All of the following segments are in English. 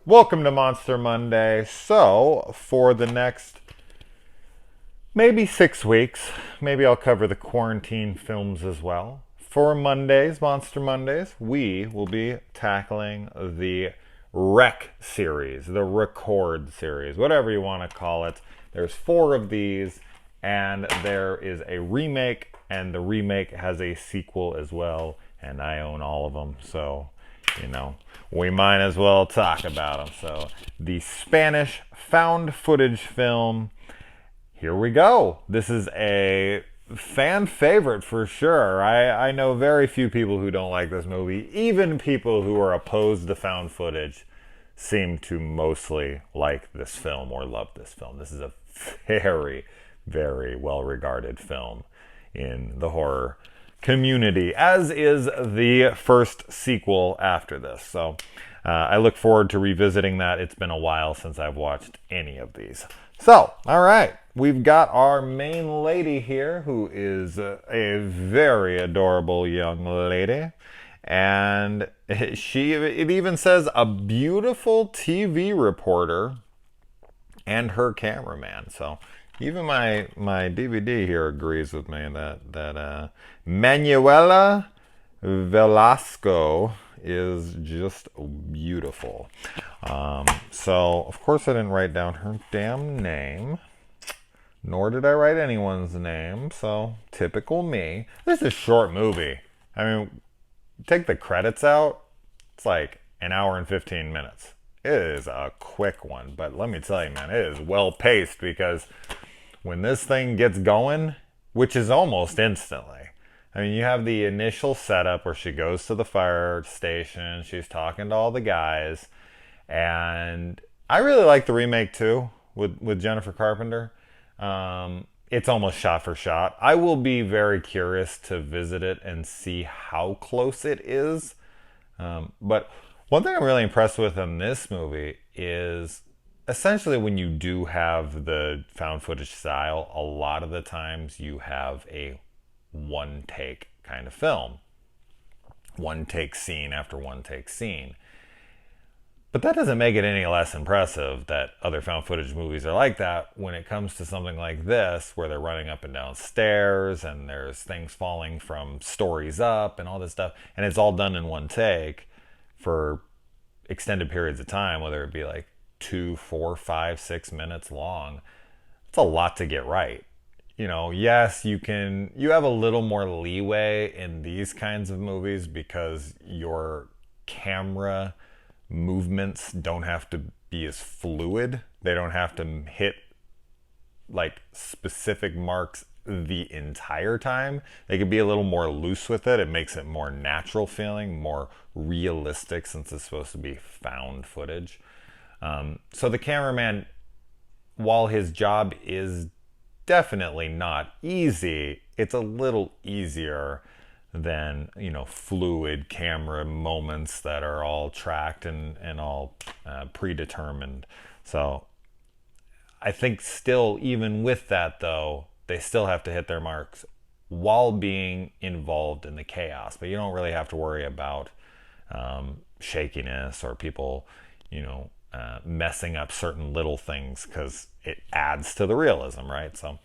Welcome to Monster Monday. So, for the next maybe 6 weeks, maybe I'll cover the quarantine films as well. For Mondays, Monster Mondays, we will be tackling the Rec series, the Record series, whatever you want to call it. There's 4 of these, and there is a remake, and the remake has a sequel as well, and I own all of them, so we might as well talk about them. So, the Spanish found footage film, here we go. This is a fan favorite for sure. I know very few people who don't like this movie. Even people who are opposed to found footage seem to mostly like this film or love this film. This is a very, very well-regarded film in the horror community, as is the first sequel after this. So I look forward to revisiting that. It's been a while since I've watched any of these. So, all right, we've got our main lady here, who is a very adorable young lady. And it even says a beautiful TV reporter and her cameraman. So even my DVD here agrees with me that Manuela Velasco is just beautiful. So, of course, I didn't write down her damn name, nor did I write anyone's name, so typical me. This is a short movie. I mean, take the credits out, it's like an hour and 15 minutes. It is a quick one, but let me tell you, man, it is well paced, because when this thing gets going, which is almost instantly, I mean, you have the initial setup where she goes to the fire station, she's talking to all the guys, and I really like the remake too, with Jennifer Carpenter. It's almost shot for shot. I will be very curious to visit it and see how close it is. But one thing I'm really impressed with in this movie is essentially when you do have the found footage style, a lot of the times you have a one take kind of film. One take scene after one take scene. But that doesn't make it any less impressive that other found footage movies are like that when it comes to something like this, where they're running up and down stairs and there's things falling from stories up and all this stuff. And it's all done in one take for extended periods of time, whether it be like 2, 4, 5, 6 minutes long. It's a lot to get right. Yes, you have a little more leeway in these kinds of movies because your camera movements don't have to be as fluid. They don't have to hit like specific marks the entire time. They can be a little more loose with it. It makes it more natural feeling, more realistic, since it's supposed to be found footage. So the cameraman, while his job is definitely not easy, it's a little easier than fluid camera moments that are all tracked and all predetermined. So I think still, even with that though, they still have to hit their marks while being involved in the chaos. But you don't really have to worry about shakiness or people messing up certain little things, because it adds to the realism, right? So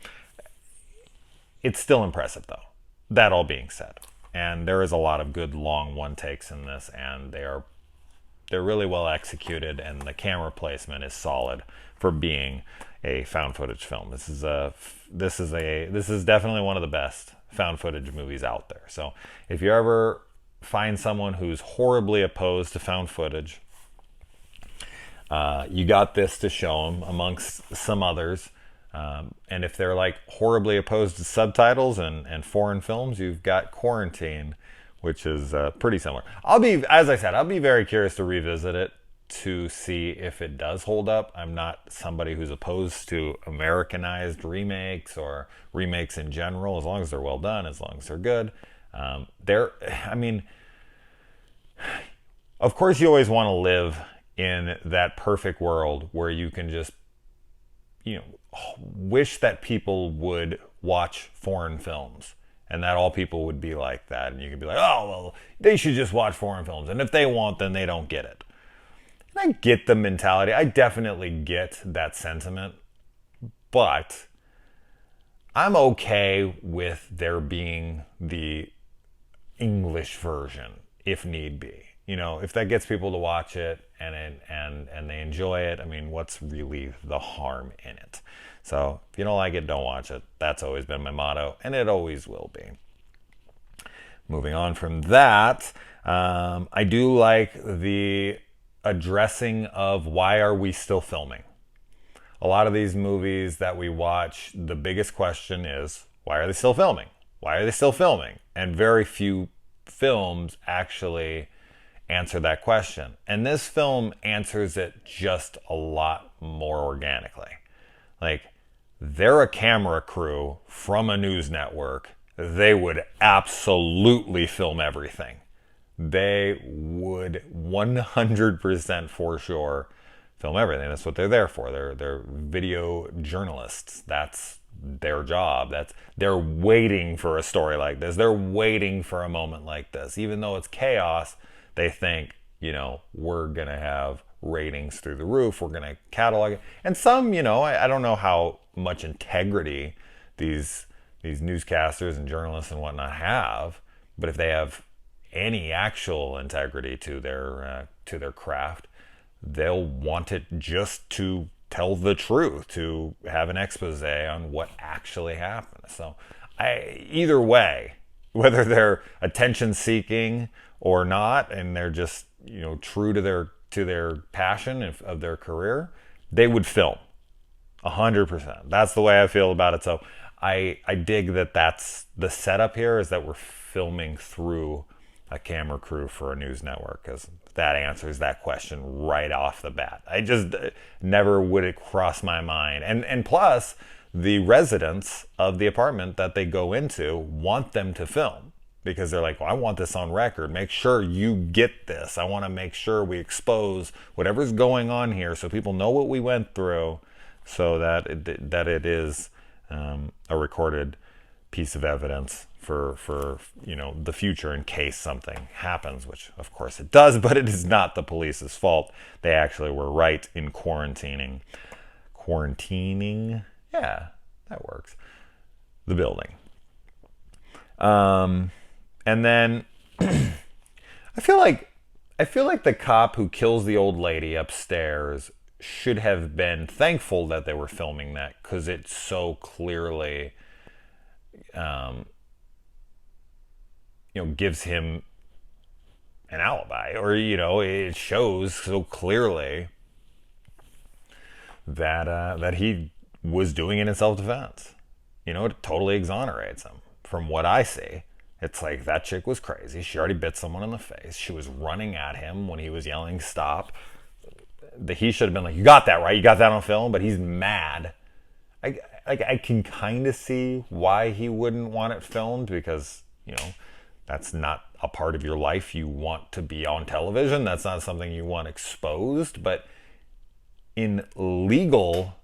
it's still impressive though, that all being said. And there is a lot of good long one takes in this, and they're really well executed, and the camera placement is solid for being a found footage film. This is definitely one of the best found footage movies out there. So if you ever find someone who's horribly opposed to found footage, you got this to show them amongst some others. And if they're like horribly opposed to subtitles and foreign films, you've got Quarantine, which is pretty similar. As I said, I'll be very curious to revisit it to see if it does hold up. I'm not somebody who's opposed to Americanized remakes or remakes in general, as long as they're well done, as long as they're good. Of course, you always want to live in that perfect world where you can just, wish that people would watch foreign films and that all people would be like that. And you could be like, oh, well, they should just watch foreign films. And if they won't, then they don't get it. And I get the mentality. I definitely get that sentiment. But I'm okay with there being the English version if need be. You know, if that gets people to watch it and they enjoy it, I mean, what's really the harm in it? So if you don't like it, don't watch it. That's always been my motto, and it always will be. Moving on from that, I do like the addressing of why are we still filming? A lot of these movies that we watch, the biggest question is, why are they still filming? Why are they still filming? And very few films actually answer that question. And this film answers it just a lot more organically. Like, they're a camera crew from a news network. They would absolutely film everything. They would 100% for sure film everything. That's what they're there for. They're video journalists. That's their job. They're waiting for a story like this. They're waiting for a moment like this. Even though it's chaos, they think, we're going to have ratings through the roof. We're going to catalog it. And some, I don't know how much integrity these newscasters and journalists and whatnot have, but if they have any actual integrity to their craft, they'll want it just to tell the truth, to have an expose on what actually happened. So either way, whether they're attention seeking or not, and they're just true to their passion of their career, they would film 100%. That's the way I feel about it. So I dig that that's the setup here, is that we're filming through a camera crew for a news network, because that answers that question right off the bat. I just never would it cross my mind. And plus, the residents of the apartment that they go into want them to film, because they're like, well, I want this on record. Make sure you get this. I want to make sure we expose whatever's going on here so people know what we went through, so that it is a recorded piece of evidence for the future in case something happens, which of course it does, but it is not the police's fault. They actually were right in quarantining, yeah, that works, the building. And then I feel like the cop who kills the old lady upstairs should have been thankful that they were filming that, because it so clearly gives him an alibi, or it shows so clearly that he was doing it in self-defense. It totally exonerates him. From what I see, it's like, that chick was crazy. She already bit someone in the face. She was running at him when he was yelling stop. He should have been like, you got that right, you got that on film. But he's mad. I can kind of see why he wouldn't want it filmed, because that's not a part of your life you want to be on television. That's not something you want exposed. But in legal,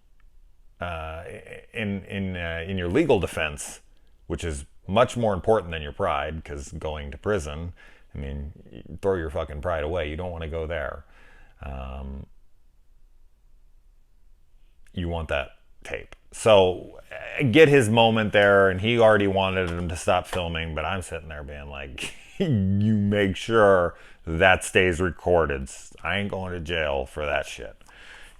in your legal defense, which is much more important than your pride, because going to prison, I mean, throw your fucking pride away. You don't want to go there. You want that tape. So I get his moment there, and he already wanted him to stop filming, but I'm sitting there being like, you make sure that stays recorded. I ain't going to jail for that shit,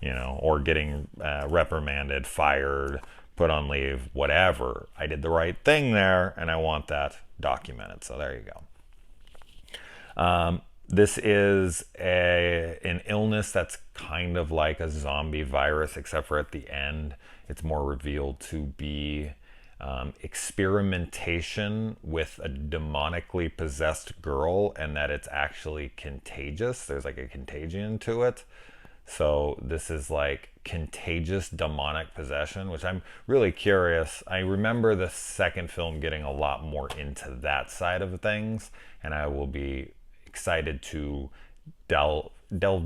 or getting reprimanded, fired, put on leave, whatever. I did the right thing there, and I want that documented. So there you go. This is an illness that's kind of like a zombie virus, except for at the end, it's more revealed to be experimentation with a demonically possessed girl, and that it's actually contagious. There's like a contagion to it. So this is like contagious demonic possession, which I'm really curious. I remember the second film getting a lot more into that side of things, and I will be excited to delve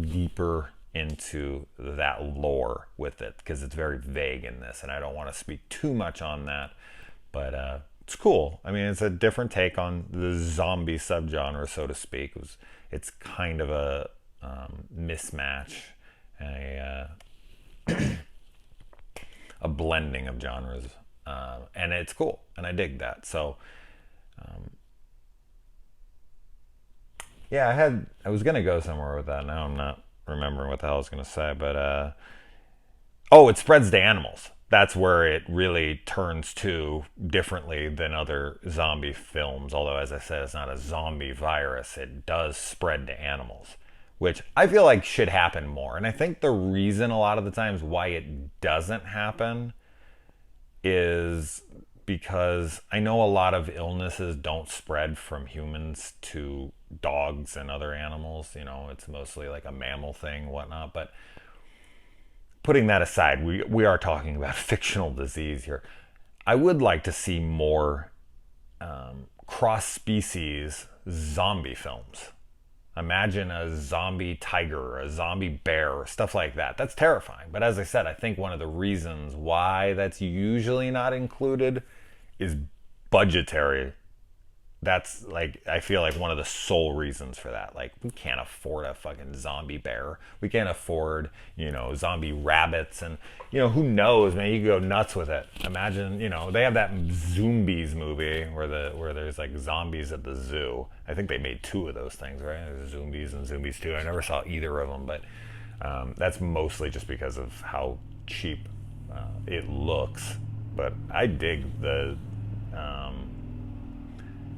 deeper into that lore with it, because it's very vague in this, and I don't want to speak too much on that, but it's cool. I mean, it's a different take on the zombie subgenre, so to speak. It's kind of a mismatch, a a blending of genres, and it's cool, and I dig that. So, yeah, I was gonna go somewhere with that. Now I'm not remembering what the hell I was gonna say, but oh, it spreads to animals. That's where it really turns to differently than other zombie films. Although, as I said, it's not a zombie virus. It does spread to animals, which I feel like should happen more. And I think the reason a lot of the times why it doesn't happen is because I know a lot of illnesses don't spread from humans to dogs and other animals. You know, it's mostly like a mammal thing, whatnot. But putting that aside, we are talking about fictional disease here. I would like to see more cross-species zombie films. Imagine a zombie tiger, a zombie bear, stuff like that. That's terrifying. But as I said, I think one of the reasons why that's usually not included is budgetary. That's like, I feel like one of the sole reasons for that. Like, we can't afford a fucking zombie bear. We can't afford, zombie rabbits. And, who knows, man, you could go nuts with it. Imagine, they have that Zombies movie where there's like zombies at the zoo. I think they made 2 of those things, right? There's Zombies and Zombies 2. I never saw either of them, but that's mostly just because of how cheap it looks. But I dig the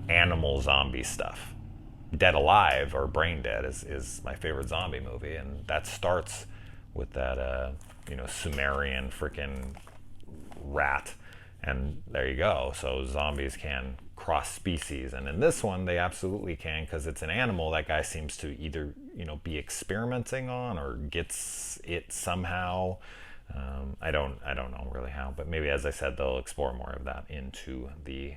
animal zombie stuff. Dead Alive or Brain Dead is my favorite zombie movie, and that starts with that Sumerian freaking rat, and there you go. So zombies can cross species, and in this one they absolutely can, because it's an animal that guy seems to either be experimenting on or gets it somehow. I don't know really how, but maybe, as I said, they'll explore more of that into the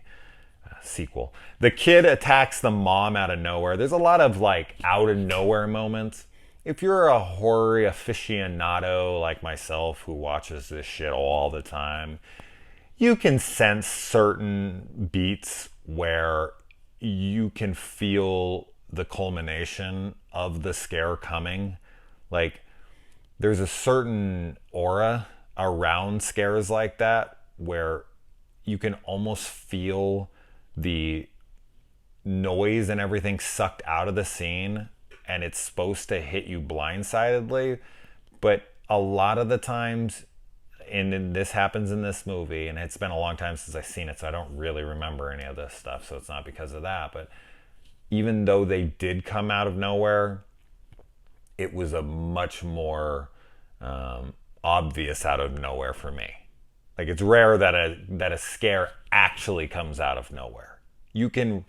sequel. The kid attacks the mom out of nowhere. There's a lot of like out of nowhere moments. If you're a horror aficionado like myself who watches this shit all the time, you can sense certain beats where you can feel the culmination of the scare coming. Like, there's a certain aura around scares like that where you can almost feel the noise and everything sucked out of the scene, and it's supposed to hit you blindsidedly. But a lot of the times, and this happens in this movie, and it's been a long time since I've seen it, so I don't really remember any of this stuff, so it's not because of that, but even though they did come out of nowhere, it was a much more obvious out of nowhere for me. Like, it's rare that a scare actually comes out of nowhere. You can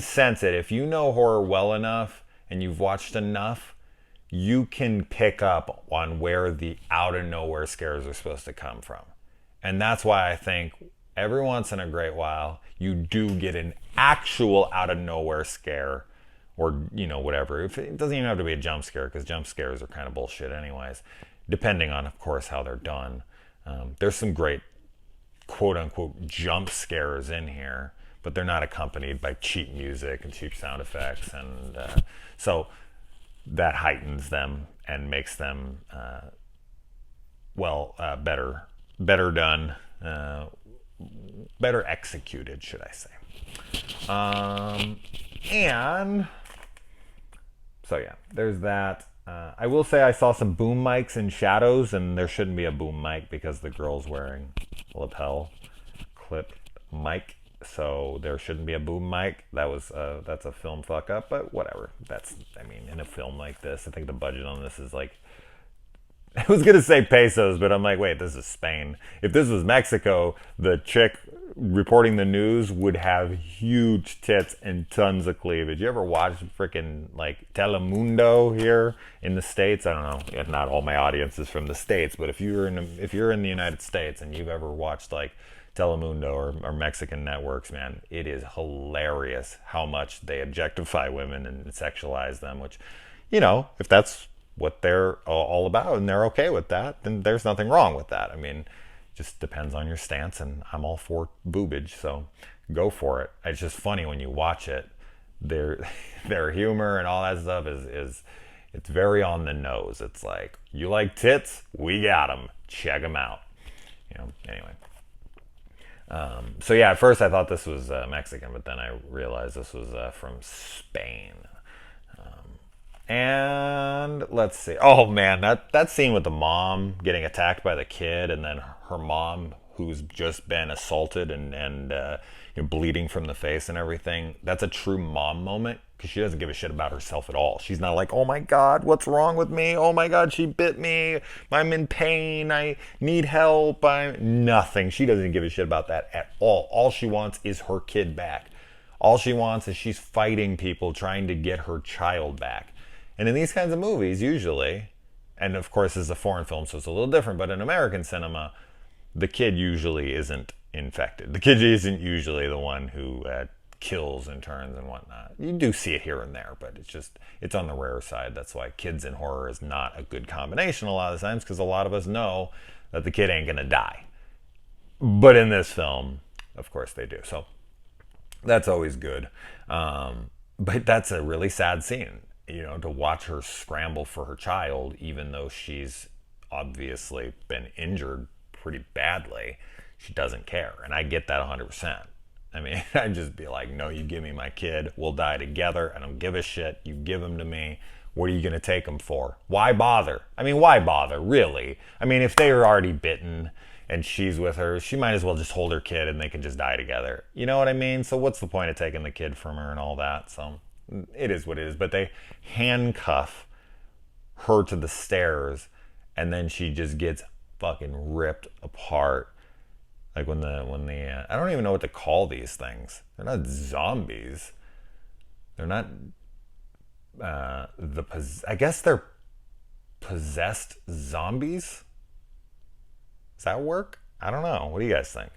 sense it. If you know horror well enough and you've watched enough, you can pick up on where the out of nowhere scares are supposed to come from. And that's why I think every once in a great while you do get an actual out of nowhere scare, or whatever. It doesn't even have to be a jump scare, because jump scares are kind of bullshit anyways, depending on, of course, how they're done. There's some great quote-unquote jump scares in here, but they're not accompanied by cheap music and cheap sound effects, and so that heightens them and makes them better done, better executed, should I say. And so yeah, there's that. I will say I saw some boom mics in shadows, and there shouldn't be a boom mic because the girl's wearing a lapel clip mic, so there shouldn't be a boom mic. That's a film fuck up, but whatever. In a film like this, I think the budget on this is like, I was gonna say pesos, but I'm like, wait, this is Spain. If this was Mexico, the chick reporting the news would have huge tits and tons of cleavage. You ever watch freaking like Telemundo here in the States? I don't know. Not all my audience is from the States, but if you're in the United States and you've ever watched like Telemundo or Mexican networks, man, it is hilarious how much they objectify women and sexualize them, which, if that's what they're all about and they're okay with that, then there's nothing wrong with that. I mean, just depends on your stance, and I'm all for boobage, so go for it. It's just funny when you watch it. Their humor and all that stuff is It's very on the nose. It's like, you like tits? We got them. Check them out. Anyway. So yeah, at first I thought this was Mexican, but then I realized this was from Spain. And let's see. Oh man, that scene with the mom getting attacked by the kid, and then her mom who's just been assaulted and bleeding from the face and everything. That's a true mom moment because she doesn't give a shit about herself at all. She's not like, oh my God, what's wrong with me? Oh my God, she bit me. I'm in pain. I need help. Nothing. She doesn't give a shit about that at all. All she wants is her kid back. All she wants is she's fighting people trying to get her child back. And in these kinds of movies, usually, and of course this is a foreign film, so it's a little different, but in American cinema, the kid usually isn't infected. The kid isn't usually the one who kills and turns and whatnot. You do see it here and there, but it's on the rare side. That's why kids in horror is not a good combination a lot of the times, because a lot of us know that the kid ain't gonna die. But in this film, of course they do. So that's always good. But that's a really sad scene, to watch her scramble for her child, even though she's obviously been injured pretty badly. She doesn't care. And I get that 100%. I mean, I'd just be like, no, you give me my kid. We'll die together. I don't give a shit. You give him to me. What are you going to take him for? Why bother? I mean, why bother, really? I mean, if they are already bitten and she's with her, she might as well just hold her kid and they can just die together. You know what I mean? So what's the point of taking the kid from her and all that? So it is what it is. But they handcuff her to the stairs, and then she just gets fucking ripped apart. Like when the I don't even know what to call these things. They're not zombies. They're not I guess they're possessed zombies. Does that work? I don't know. What do you guys think?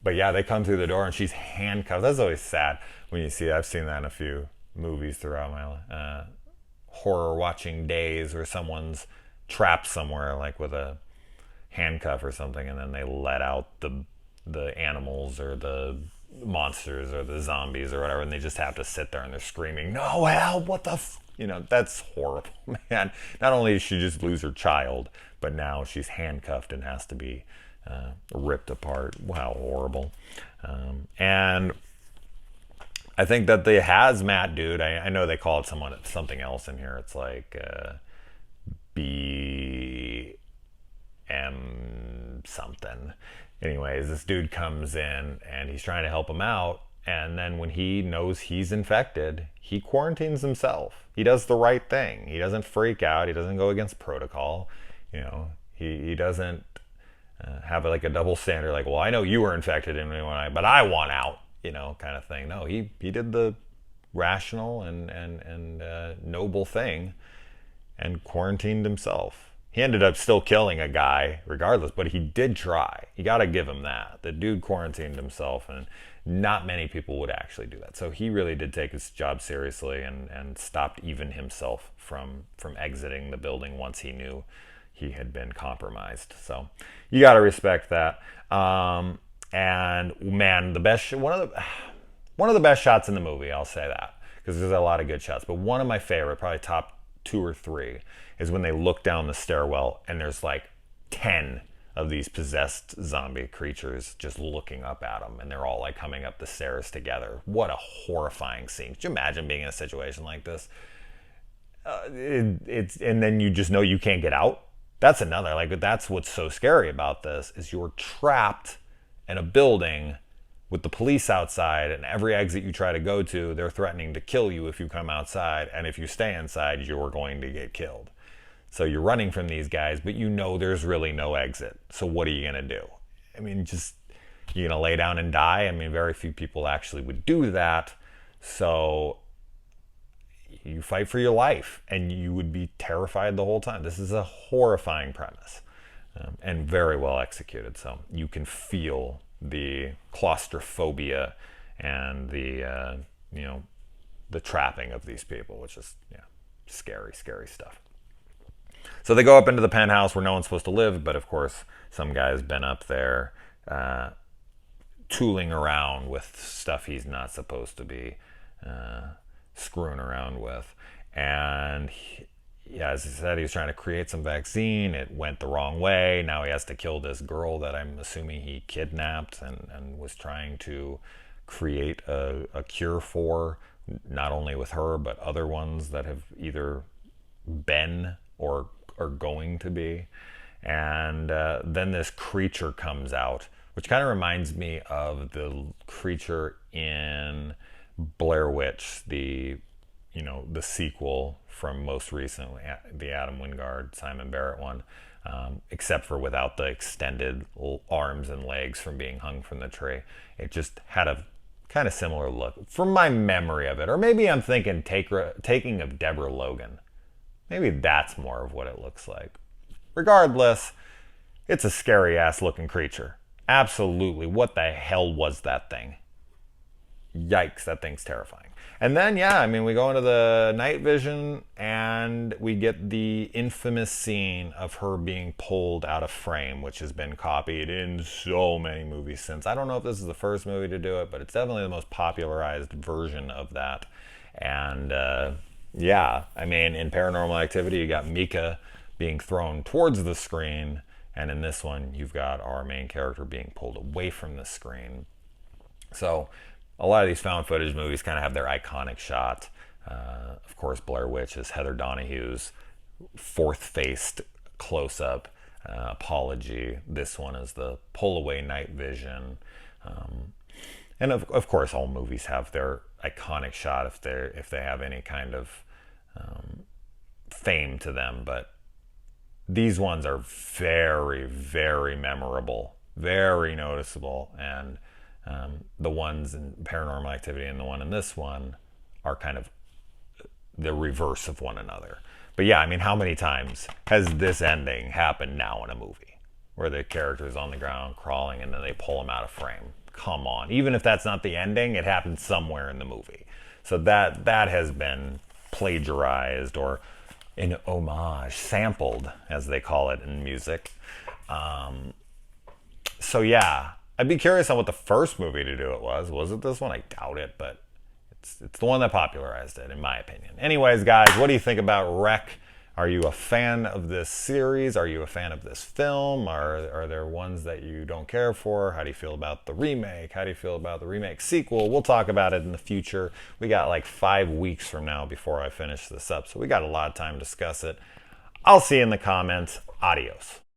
But yeah, they come through the door and she's handcuffed. That's always sad when you see that. I've seen that in a few movies throughout my horror watching days, where someone's trapped somewhere, like with a handcuff or something, and then they let out the animals or the monsters or the zombies or whatever, and they just have to sit there and they're screaming, no, help, what the that's horrible, man. Not only did she just lose her child, but now she's handcuffed and has to be ripped apart. Wow, horrible. And I think that the hazmat dude, I know they call it something else in here. It's like BM something. Anyways, this dude comes in and he's trying to help him out. And then when he knows he's infected, he quarantines himself. He does the right thing. He doesn't freak out. He doesn't go against protocol. He doesn't have like a double standard, like, well, I know you were infected but I want out, kind of thing. No, he did the rational and noble thing and quarantined himself. He ended up still killing a guy regardless, but he did try. You got to give him that. The dude quarantined himself, and not many people would actually do that. So he really did take his job seriously and stopped even himself from exiting the building once he knew he had been compromised. So you got to respect that. And man, one of the best shots in the movie, I'll say that, because there's a lot of good shots, but one of my favorite, probably top 2 or 3, is when they look down the stairwell and there's like 10 of these possessed zombie creatures just looking up at them, and they're all like coming up the stairs together. What a horrifying scene. Could you imagine being in a situation like this? And then you just know you can't get out. That's another, like, that's what's so scary about this, is you're trapped in a building with the police outside, and every exit you try to go to, they're threatening to kill you if you come outside, and if you stay inside, you're going to get killed. So you're running from these guys, but there's really no exit. So what are you going to do? I mean, you're going to lay down and die? I mean, very few people actually would do that. So you fight for your life, and you would be terrified the whole time. This is a horrifying premise, and very well executed. So you can feel the claustrophobia and the trapping of these people, which is scary stuff. So they go up into the penthouse where no one's supposed to live, but of course some guy's been up there tooling around with stuff he's not supposed to be screwing around with. And yeah, as he said, he was trying to create some vaccine. It went the wrong way. Now he has to kill this girl that I'm assuming he kidnapped and was trying to create a cure for, not only with her, but other ones that have either been or are going to be. And then this creature comes out, which kind of reminds me of the creature in Blair Witch, the sequel from most recently, the Adam Wingard, Simon Barrett one, except for without the extended arms and legs from being hung from the tree. It just had a kind of similar look from my memory of it. Or maybe I'm thinking Taking of Deborah Logan. Maybe that's more of what it looks like. Regardless, it's a scary ass looking creature. Absolutely. What the hell was that thing? Yikes, that thing's terrifying. And then, yeah, I mean, we go into the night vision and we get the infamous scene of her being pulled out of frame, which has been copied in so many movies since. I don't know if this is the first movie to do it, but it's definitely the most popularized version of that. And yeah, I mean, in Paranormal Activity, you got Mika being thrown towards the screen, and in this one, you've got our main character being pulled away from the screen. So a lot of these found footage movies kind of have their iconic shot. Of course, Blair Witch is Heather Donahue's fourth-faced close-up apology. This one is the pull-away night vision. And of course, all movies have their iconic shot if they have any kind of fame to them. But these ones are very, very memorable, very noticeable, and the ones in Paranormal Activity and the one in this one are kind of the reverse of one another. But yeah, I mean, how many times has this ending happened now in a movie where the character's on the ground crawling and then they pull him out of frame? Come on. Even if that's not the ending, it happened somewhere in the movie. So that has been plagiarized or an homage, sampled, as they call it in music. So yeah, I'd be curious on what the first movie to do it was. Was it this one? I doubt it, but it's the one that popularized it, in my opinion. Anyways, guys, what do you think about Wreck? Are you a fan of this series? Are you a fan of this film? Are there ones that you don't care for? How do you feel about the remake? How do you feel about the remake sequel? We'll talk about it in the future. We got like 5 weeks from now before I finish this up, so we got a lot of time to discuss it. I'll see you in the comments. Adios.